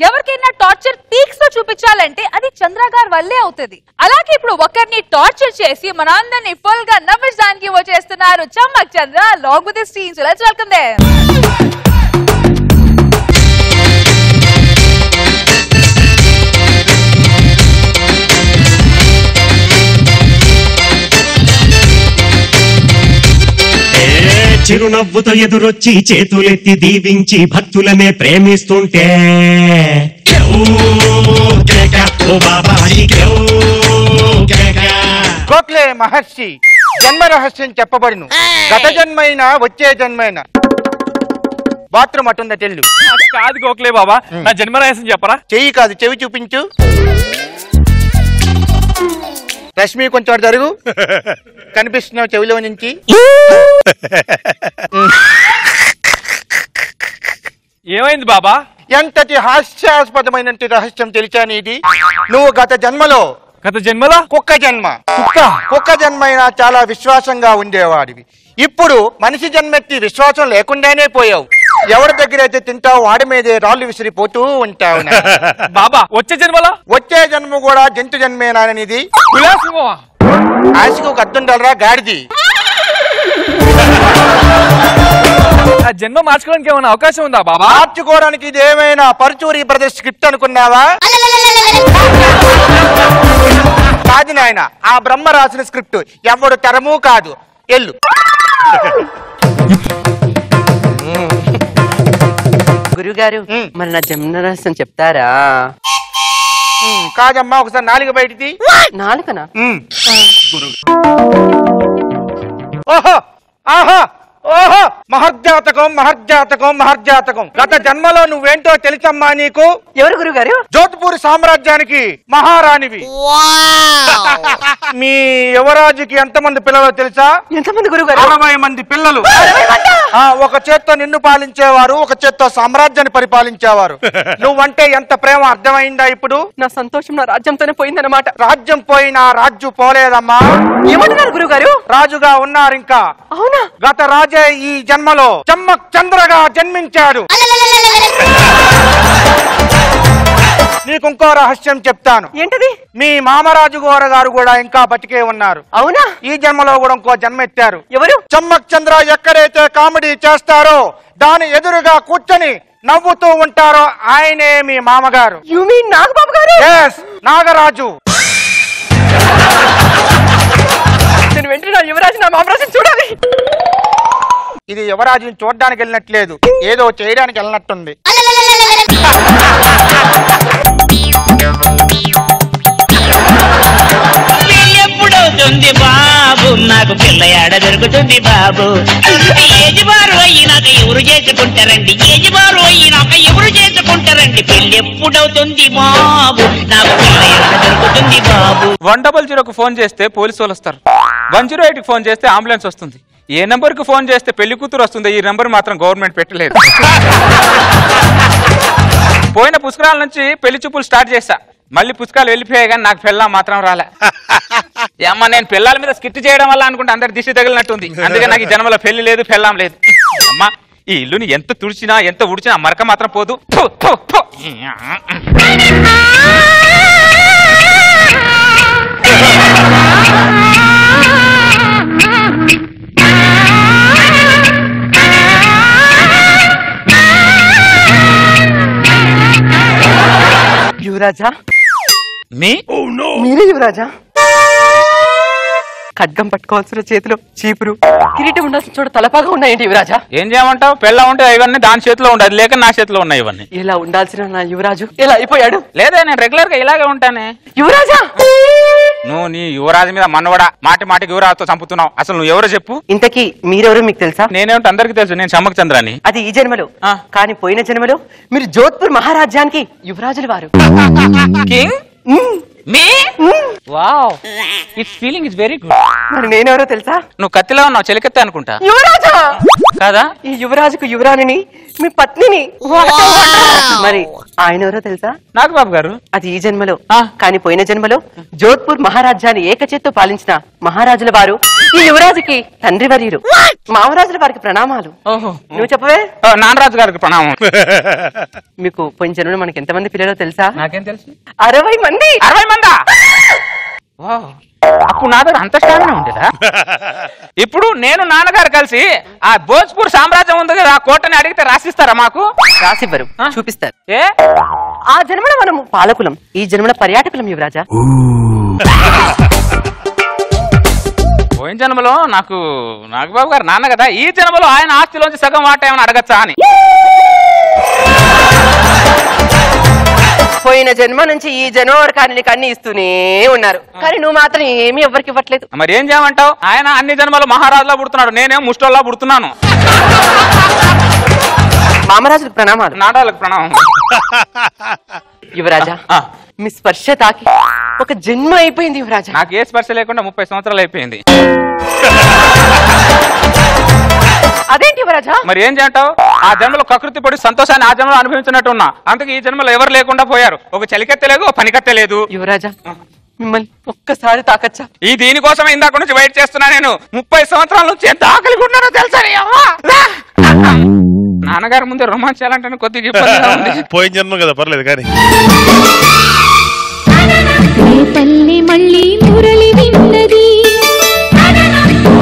ఎవరికైనా torture peaks తో చూపించాలంటే అది చంద్ర గారి వల్లే అవుతుంది. అలాగే ఇప్పుడు ఒకరిని టార్చర్ చేసి మన అందరినీ ఫుల్ గా నవ్వించడానికి వచ్చేస్తున్నారు Chammak Chandra along with his team. So let's welcome them. చిరునవ్వుతో ఎదురొచ్చి చేతులెత్తి దీవించి భక్తులనే ప్రేమిస్తుంటే గోఖలే మహర్షి జన్మ రహస్యం చెప్పబడును. గత జన్మైన వచ్చే జన్మైన బాత్రూమ్ అటుందా తెల్లు కాదు గోఖలే బాబా, నా జన్మ రహస్యం చెప్పరా? చెయ్యి కాదు చెవి చూపించు. రష్మి కొంచెం అటు జరుగు, కనిపిస్తున్నావు చెవిలో నుంచి. ఏమైంది బాబా? ఎంతటి హాస్యాస్పదమైన రహస్యం తెలిసాను ఇది. నువ్వు గత జన్మలో కుక్క జన్మ కుక్క జన్మైనా చాలా విశ్వాసంగా ఉండేవాడివి. ఇప్పుడు మనిషి జన్మెత్తి విశ్వాసం లేకుండానే పోయావు. ఎవరి దగ్గర అయితే తింటావు వాడి మీదే రాళ్ళు విసిరిపోతూ ఉంటావు. బాబా వచ్చే జన్మ కూడా జంతు జన్మేనానిది. ఆశకు అద్దుండాలరా గాడిది. జన్మ మార్చుకోవడానికి ఏమైనా అవకాశం ఉందా బాబా? మార్చుకోవడానికి ఇది ఏమైనా పరుచూరి బ్రదర్స్ స్క్రిప్ట్ అనుకున్నావా? కాదు నాయన, ఆ బ్రహ్మ రాసిన స్క్రిప్ట్ ఎవడు తరము కాదు. ఎల్లు. గురుగారు మరి నా జన్మ రహస్యం చెప్తారా? కాదమ్మా, ఒకసారి నాలుగు బయటిది. నాలుకనా? ఓహో ఆహా ఓహో, మహర్జాతకం మహర్జాతకం మహర్జాతకం. గత జన్మలో నువ్వేంటో తెలుసమ్మా నీకు? ఎవరు గురుగారు? జోధ్పూర్ సామ్రాజ్యానికి మహారాణివి. మీ యువరాజుకి ఎంతమంది పిల్లలు తెలుసా? ఎంతమంది గురుగారు? 60 మంది పిల్లలు. ఒక చేత్తో నిన్ను పాలించేవారు, ఒక చేత్తో సామ్రాజ్యాన్ని పరిపాలించేవారు. నువ్వంటే ఎంత ప్రేమ అర్థమైందా ఇప్పుడు? నా సంతోషం నా రాజ్యంతోనే పోయిందన్నమాట. రాజ్యం పోయినా రాజ్యం పోలేదమ్మా. ఏమంటున్నారు గురుగారు? రాజుగా ఉన్నారు ఇంకా. అవునా? గత రాజే ఈ జన్మలో చమ్మక్ చంద్రగా జన్మించాడు. నీకు ఇంకో రహస్యం చెప్తాను. ఏంటది? మీ మామరాజు గారు కూడా ఇంకా బతికే ఉన్నారు. అవునా? ఈ జన్మలో కూడా ఇంకో జన్మ ఎత్తారు. ఎవరు? చమ్మక్ చంద్ర ఎక్కడైతే కామెడీ చేస్తారో దాని ఎదురుగా కూర్చొని నవ్వుతూ ఉంటారో ఆయనే మీ మామగారు. యు మీన్ నాగబాబు గారు? yes, నాగరాజు. నేను వెంటనే నా యువరాజు నా మామరాజుని చూడాలి. ఇది యువరాజుని చూడడానికి వెళ్ళినట్లేదు, ఏదో చేయడానికి వెళ్ళినట్టుంది. ఎప్పుడవుతుంది బాబు, నాకు పిల్ల ఏడ దొరుకుతుంది బాబు. ఏజ్ బారు అయినాక ఎవరు చేసుకుంటారండి, ఏజ్ బారు అయినాక ఎవరు చేసుకుంటారండి. పెళ్లి ఎప్పుడవుతుంది బాబు, నాకు పిల్ల ఏడ దొరుకుతుంది బాబు. 100కు ఫోన్ చేస్తే పోలీసు వాళ్ళు వస్తారు, 108కి ఫోన్ చేస్తే అంబులెన్స్ వస్తుంది. ఏ నంబర్ కు ఫోన్ చేస్తే పెళ్లి కూతురు వస్తుంది. ఈ నంబర్ మాత్రం గవర్నమెంట్ పెట్టలేదు. పోయిన పుష్కరాల నుంచి పెళ్లి చూపులు స్టార్ట్ చేశా, మళ్ళీ పుష్కరాలు వెళ్ళిపోయాయి కానీ నాకు పెళ్ళాం మాత్రం రాలే. అమ్మ నేను పిల్లల మీద స్కిట్ చేయడం వల్ల అనుకుంటే అందరి దిష్టి తగిలినట్టుంది. అందుకే నాకు ఈ జన్మలో పెళ్లి లేదు పెళ్ళాం లేదు. అమ్మా ఈ ఇల్లుని ఎంత తుడిచినా ఎంత ఉడిచినా మరక మాత్రం పోదు. యువరాజా మీరే యువరాజా? ఖడ్గం పట్టుకోవాల్సిన చేతిలో చీపురు, కిరీటం ఉండాల్సిన చోట తలపాగా ఉన్నాయండి యువరాజా. ఏం చేయమంటావు? పెళ్ళ ఉంటే ఇవన్నీ దాని చేతిలో ఉండదు, లేక నా చేతిలో ఉన్నాయి ఇవన్నీ. ఇలా ఉండాల్సిన నా యువరాజు ఎలా అయిపోయాడు? లేదా నేను రెగ్యులర్ గా ఇలాగే ఉంటానే. యువరాజా నువ్వు నీ యువరాజు మీద మన్నవడా మాటి మాటికి యువరాజుతో చంపుతున్నావు. అసలు నువ్వు ఎవరో చెప్పు. ఇంతకీ మీరెవరో మీకు తెలుసా? నేనేమిటి అందరికి తెలుసు, నేను చమ్మక్ చంద్రాని. అది ఈ జన్మలో. కానీ పోయిన జన్మలో మీరు జోధ్పూర్ మహారాజ్యానికి యువరాజులు వారు. Wow, it's feeling is very good. మరి నేనెవరో తెలుసా? నువ్వు కత్తిలో ఉన్నావు, చెలికత్తే అనుకుంటా. యువరాజా కాదా? ఈ యువరాజుకు యువరాణిని మీ పత్నిని మరి ఆయన ఎవరో తెలుసా? నాగబాబు గారు. అది ఈ జన్మలో. కానీ పోయిన జన్మలో జోధ్పూర్ మహారాజ్యాన్ని ఏకచేత్తో పాలించిన మహారాజుల వారు ఈ యువరాజుకి తండ్రి వర్యులు. మామరాజుల వారికి ప్రణామాలు. ఓహో, నువ్వు చెప్పవే. నానరాజు గారికి ప్రణామం. మీకు పోయిన జన్మలో మనకి ఎంతమంది పిల్లలో తెలుసా? నాకేం తెలుసు? 60 మంది. 60 మందా? అప్పుడు నా దగ్గర అంత స్టామినా ఉండేదా? ఇప్పుడు నేను నాన్నగారు కలిసి ఆ భోజ్పూర్ సామ్రాజ్యం ఉంది కదా, ఆ కోటని అడిగితే రాసిస్తారా మాకు? రాసివ్వరు, చూపిస్తారు. ఏ ఆ జన్మలో మనము పాలకులం, ఈ జన్మలో పర్యాటకులం యువరాజా. పోయిన జన్మలో నాకు నాగబాబు గారు నాన్న కదా, ఈ జన్మలో ఆయన ఆస్తిలోంచి సగం వాట ఏమైనా అడగచ్చా అని. పోయిన జన్మ నుంచి ఈ జన్మ వరకు ఆయనకి అన్ని ఇస్తూనే ఉన్నారు, కానీ నువ్వు మాత్రం ఏమీ ఎవరికి ఇవ్వట్లేదు. మరి ఏం చేయమంటావు? ఆయన అన్ని జన్మలు మహారాజులా పుడుతున్నాడు, నేనేం ముష్టోల్లా పుడుతున్నాను. మామరాజులకు ప్రణామాలు. నాటాలకు ప్రణామం. యువరాజా, మీ స్పర్శ తాకి ఒక జన్మ అయిపోయింది యువరాజా. నాకు ఏ స్పర్శ లేకుండా 30 సంవత్సరాలు అయిపోయింది. అదేంటి యువరాజా? మరి ఏం చేయంటావు? ఆ జన్మలో కకృతి పడి సంతోషాన్ని ఆ జన్మలో అనుభవించినట్టు ఉన్నా, అందుకే ఈ జన్మలో ఎవరు లేకుండా పోయారు. ఒక చలికత్తె లేదు, ఒక పనికత్తె లేదు. యువరాజా, మిమ్మల్ని ఒక్కసారి తాకచ్చా? ఈ దీనికోసమే ఇందాక నుంచి వెయిట్ చేస్తున్నా నేను. 30 సంవత్సరాల నుంచి ఎంత ఆకలి ఉన్నానో తెలుసా? నాన్నగారి ముందే రొమాన్స్ చేయాలంటే కొద్దిగా ఇబ్బందిగా ఉంది. పోయిన జన్మ కదా, పర్లేదు కానీ. పల్లె మళ్ళీ మురళి విన్నది,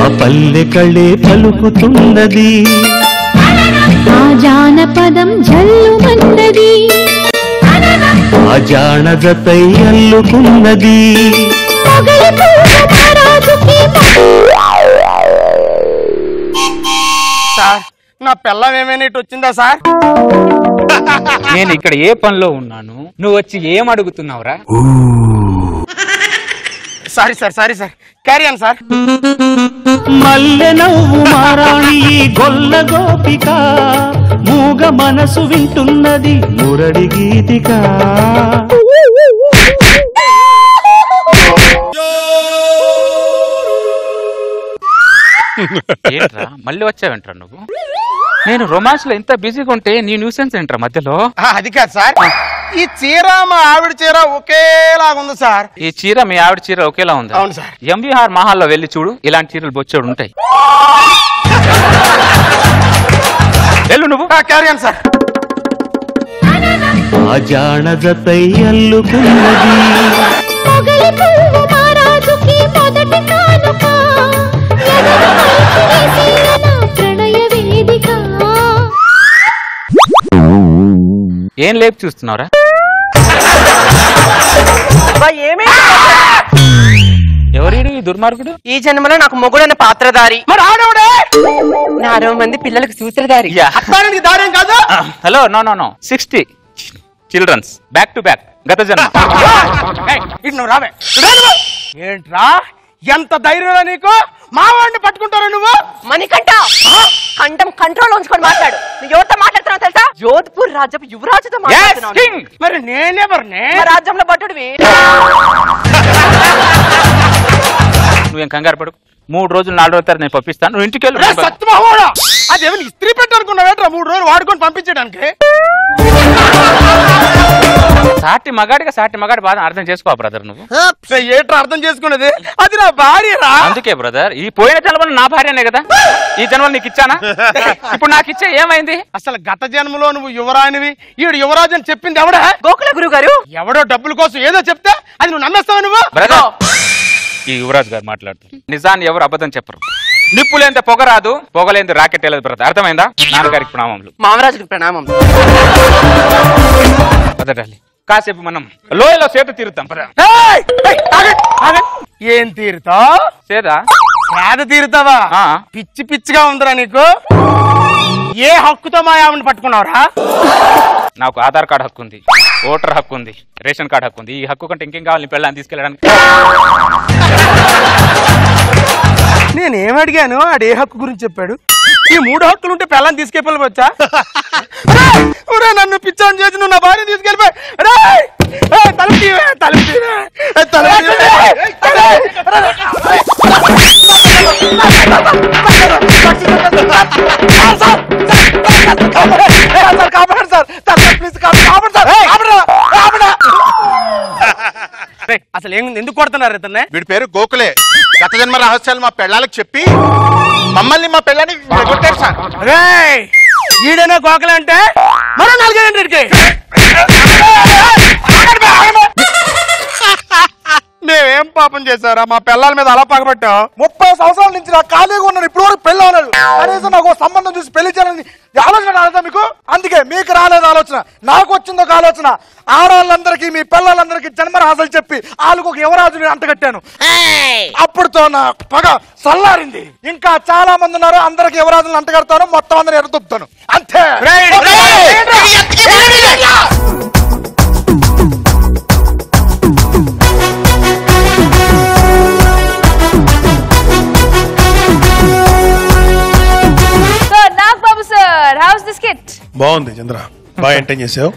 ఆ పల్లె కళ్ళే పలుకుతున్నది, ఆ జానపదం జల్లుమన్నది, ఆ జానజతై అల్లుకున్నది. మొగలి పువ్వు మహారాజుకి సార్, నా పిల్లం ఏమైనా ఇటు వచ్చిందా సార్? నేను ఇక్కడ ఏ పనిలో ఉన్నాను, నువ్వు వచ్చి ఏం అడుగుతున్నావురా? Sorry sir, sorry sir, carry on sir. మల్లె నవ్వు మారాణి గొల్ల గోపిక, మూగ మనసు వింటున్నది మురడి గీతిక. ఏంట్రా మళ్ళీ వచ్చావేంట్రా నువ్వు? నేను రొమాన్స్ లో ఎంత బిజీగా ఉంటే నీ న్యూసెన్స్ ఏంట్రా మధ్యలో? అది కాదు సార్, ఈ చీర మా ఆవిడ చీర ఒకేలాగా ఉంది సార్. ఈ చీర మీ ఆవిడ చీర ఒకేలా ఉంది. అవును సార్. ఎంబీఆర్ మహాల్లో వెళ్ళి చూడు, ఇలాంటి చీరలు బొచ్చాడు ఉంటాయి. వెళ్ళు నువ్వు. Carry on sir. ఆ జానజతై అల్లుకున్నది, మొగలి పువ్వు మహారాజుకి మొదటి కానుక, ఎదరు పలికి వేసిన నా ప్రణయ వేదిక. ఏం లేపు చూస్తున్నావురా? ఎవరీడు ఈ దుర్మార్గుడు? ఈ జన్మలో నాకు మొగుడైన పాత్రధారి, మరి ఆడవుడే 60 మంది పిల్లలకు సూత్రధారి. అత్తానికి దారేం కాదు. Hello, no no no, 60 children's back to back గత జన్మ. ఇటు నువ్వు రావే. ఏంట్రా ఎంత ధైర్యం నీకు? మావాడిని పట్టుకుంటారా నువ్వు? మణికంఠ, కంఠం కంట్రోల్ ఉంచుకొని మాట్లాడు. నువ్వు ఎవరితో మాట్లాడుతున్నావు తెలుసా? జోధ్పూర్ రాజ్యపు యువరాజుతో Yes, మాట్లాడుతున్నావు. king. మరి నేనెవరిని? మా రాజ్యంలో భటుడివి. నువ్వేం కంగారు పడు, 3 రోజులు 4 రోజుల తర్వాత నేను పంపిస్తాను, నువ్వు ఇంటికి వెళ్ళు. సత్యమహోడా, అదేమి ఇస్త్రీ పెట్టనుకున్నావేట్రా 3 రోజులు వాడుకొని పంపించడానికి? సాటి మగాడి బాధ అర్థం చేసుకో బ్రదర్ నువ్వు. ఏట్రా అర్థం చేసుకున్నది? అది నా భార్యరా. అందుకే బ్రదర్, ఈ పోయిన జన్మలో నా భార్యనే కదా, ఈ జన్మలో నీకు ఇచ్చానా? ఇప్పుడు నాకు ఇచ్చే ఏమైంది? అసలు గత జన్మలో నువ్వు యువరానివి, ఈడు యువరాజు అని చెప్పింది ఎవడా? గోకుల గురువు గారు. ఎవడో డబ్బుల కోసం ఏదో చెప్తే అది నువ్వు నమ్మేస్తావు నువ్వు? బ్రదర్, ఈ యువరాజ్ గారు మాట్లాడుతున్నారు. నిజాన్ని ఎవరు అబద్ధం చెప్పరు. నిప్పులేంత పొగ రాదు, పొగలేంత రాకెట్ వెళ్ళదు బ్రదర్. అర్థమైందా? నాన్నగారికి ప్రణామములు. మామరాజులకు ప్రణామం. పదడాలి, కాసేపు మనం లోయలో సేద తీరుతాం. పద. ఏయ్! ఏయ్, ఆగండి, ఆగండి. ఏం తీరుతా? సేదా? పేద తీరుతావా? పిచ్చి పిచ్చిగా ఉందిరా నీకు. ఏ హక్కుతో మా ఆవిడని పట్టుకున్నావురా? నాకు ఆధార్ కార్డు హక్కు ఉంది, ఓటర్ హక్కు ఉంది, రేషన్ కార్డు హక్కు ఉంది. ఈ హక్కు కంటే ఇంకేం కావాలి నీ పెళ్ళాన్ని తీసుకెళ్ళడానికి? నేనేం అడిగాను? ఆడు ఏ హక్కు గురించి చెప్పాడు? ఈ 3 హక్కులు ఉంటే పిల్లని తీసుకెళ్ళిపోవచ్చా? నన్ను పిచ్చాన్ని చేసి నువ్వు నా భార్య తీసుకెళ్ళిపోయి తలుపు తీవే, తలుపు తీవే, తలుపు తీవే. అసలు ఎందుకు కొడుతున్నారు ఇతన్ని? వీడి పేరు గోకులే. గత జన్మ రహస్యాలు మా పెళ్ళాలకు చెప్పి మమ్మల్ని మా పెళ్ళాన్ని కొట్టారు సార్. రేయ్, ఈడనే గోకలే అంటే మరో 4 గంటలకి మేమేం పాపం చేశారా మా పిల్లల మీద అలా పగబట్టావు? 30 సంవత్సరాల నుంచి నాకు ఖాళీగా ఉన్నాను, ఇప్పుడు వరకు పెళ్ళి అవ్వలేదు. కనీసం నాకు ఒక సంబంధం చూసి పెళ్లి చేయాలని ఆలోచన రాలేదా మీకు? అందుకే మీకు రాలేదు ఆలోచన, నాకు వచ్చింది ఒక ఆలోచన. ఆడవాళ్ళందరికీ మీ పిల్లలందరికీ జన్మరహస్యాలు చెప్పి వాళ్ళకు ఒక యువరాజుని అంటగట్టాను. అప్పుడుతో నా పగ చల్లారింది. ఇంకా చాలా మంది ఉన్నారు, అందరికి యువరాజులను అంటగడతాను, మొత్తం అందరూ ఎడతొప్పుతాను అంతే. బాగుంది చంద్ర, బాగా ఎంటైన్ చేసావు.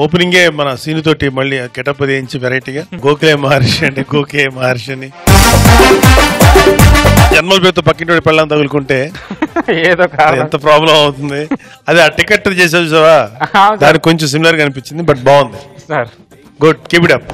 ఓపెనింగే మన సీను తోటి మళ్ళీ గెటప్ వేయించి వెరైటీగా గోఖలే మహర్షి అంటే గోకే మహర్షి అని జన్మల పేరుతో పక్కింటి పెళ్ళం తగులుకుంటే ఏదో ఎంత ప్రాబ్లం అవుతుంది. అదే ఆ టికెట్ చేసావు చూసావా, దానికి కొంచెం సిమిలర్ గా అనిపించింది, బట్ బాగుంది. Good, keep it up.